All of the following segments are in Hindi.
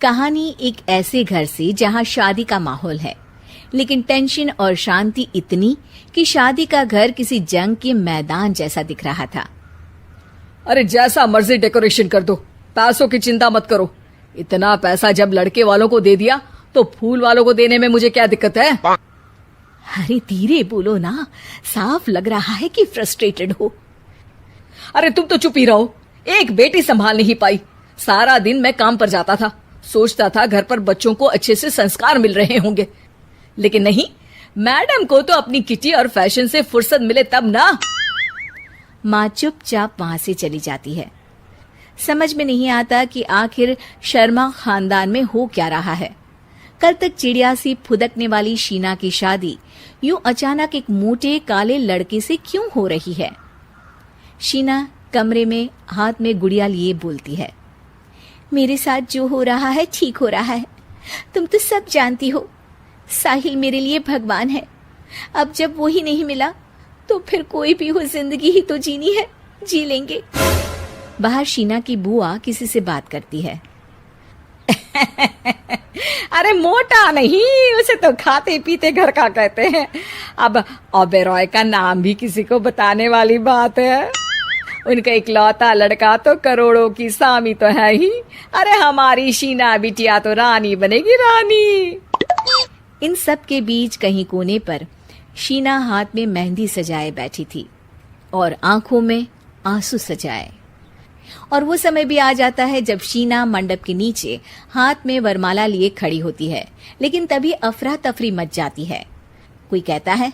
कहानी एक ऐसे घर से जहां शादी का माहौल है, लेकिन टेंशन और शांति इतनी कि शादी का घर किसी जंग के मैदान जैसा दिख रहा था। अरे जैसा मर्जी डेकोरेशन कर दो, पैसों की चिंता मत करो। इतना पैसा जब लड़के वालों को दे दिया तो फूल वालों को देने में मुझे क्या दिक्कत है? अरे धीरे बोलो ना, साफ लग रहा है कि फ्रस्ट्रेटेड हो। अरे तुम तो चुप ही रहो। एक बेटी संभाल नहीं पाई। सारा दिन मैं काम पर जाता था, सोचता था घर पर बच्चों को अच्छे से संस्कार मिल रहे होंगे, लेकिन नहीं, मैडम को तो अपनी किटी और फैशन से फुर्सत मिले तब ना। माँ चुपचाप वहां से चली जाती है। समझ में नहीं आता कि आखिर शर्मा खानदान में हो क्या रहा है। कल तक चिड़िया सी फुदकने वाली शीना की शादी यूं अचानक एक मोटे काले लड़के से क्यों हो रही है? शीना कमरे में हाथ में गुड़िया लिए बोलती है, मेरे साथ जो हो रहा है ठीक हो रहा है। तुम तो सब जानती हो, साहिल मेरे लिए भगवान है। अब जब वो ही नहीं मिला तो फिर कोई भी हो, जिंदगी ही तो जीनी है, जी लेंगे। बाहर शीना की बुआ किसी से बात करती है। अरे मोटा नहीं, उसे तो खाते पीते घर का कहते हैं। अब ओबेरॉय का नाम भी किसी को बताने वाली बात है। उनका इकलौता लड़का तो करोड़ों की सामी तो है ही। अरे हमारी शीना बिटिया तो रानी बनेगी, रानी। इन सब के बीच कहीं कोने पर शीना हाथ में मेहंदी सजाए बैठी थी और आंखों में आंसू सजाए। और वो समय भी आ जाता है जब शीना मंडप के नीचे हाथ में वरमाला लिए खड़ी होती है, लेकिन तभी अफरा तफरी मच जाती है। कोई कहता है,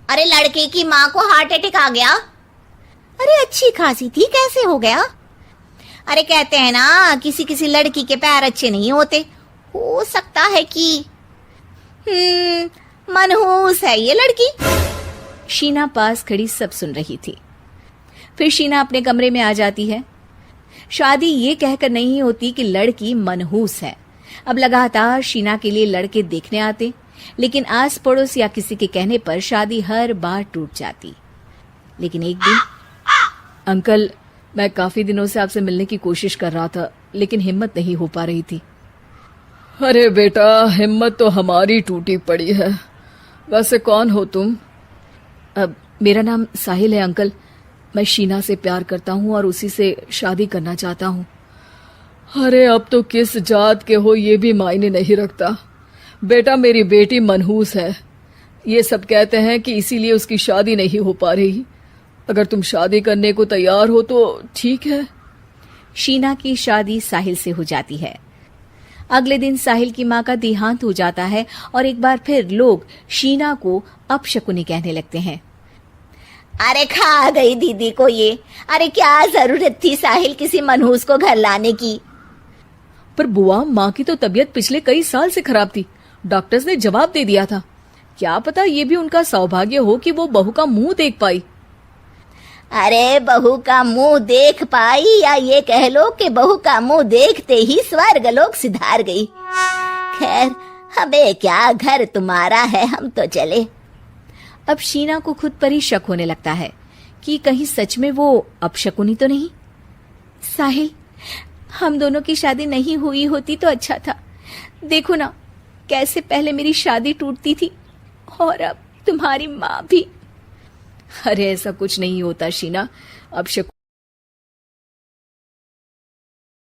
अरे लड़के की माँ को हार्ट अटैक आ गया। अरे अच्छी खासी थी, कैसे हो गया? अरे कहते हैं ना, किसी किसी लड़की के पैर अच्छे नहीं होते। हो सकता है कि मनहूस है ये लड़की। शीना पास खड़ी सब सुन रही थी। फिर शीना अपने कमरे में आ जाती है। शादी ये कहकर नहीं होती कि लड़की मनहूस है। अब लगातार शीना के लिए लड़के देखने आते, लेकिन आस पड़ोस या किसी के कहने पर शादी हर बार टूट जाती। लेकिन एक दिन, अंकल, मैं काफी दिनों से आपसे मिलने की कोशिश कर रहा था, लेकिन हिम्मत नहीं हो पा रही थी। अरे बेटा, हिम्मत तो हमारी टूटी पड़ी है। वैसे कौन हो तुम? अब मेरा नाम साहिल है अंकल। मैं शीना से प्यार करता हूँ और उसी से शादी करना चाहता हूँ। अरे अब तो किस जात के हो ये भी मायने नहीं रखता। बेटा, मेरी बेटी मनहूस है। ये सब कहते हैं कि इसीलिए उसकी शादी नहीं हो पा रही। अगर तुम शादी करने को तैयार हो तो ठीक है। शीना की शादी साहिल से हो जाती है। अगले दिन साहिल की माँ का देहांत हो जाता है और एक बार फिर लोग शीना को अपशकुनी कहने लगते हैं। अरे खा गई दीदी को ये। अरे क्या जरूरत थी साहिल किसी मनहूस को घर लाने की? पर बुआ, माँ की तो तबीयत पिछले कई साल से खराब थी। डॉक्टर्स ने जवाब दे दिया था। क्या पता ये भी उनका सौभाग्य हो कि वो बहू का मुंह देख पाई। अरे बहू का मुंह देख पाई, या ये कह लो कि बहू का मुंह देखते ही स्वर्ग लोक सिधार गई। खैर, हमें क्या, घर तुम्हारा है, हम तो चले। अब शीना को खुद पर ही शक होने लगता है कि कहीं सच में वो अपशकुनी तो नहीं। साहिल, हम दोनों की शादी नहीं हुई होती तो अच्छा था। देखो ना, कैसे पहले मेरी शादी टूटती थी और अब तुम्हारी माँ भी। अरे ऐसा कुछ नहीं होता शीना। अपशकुनी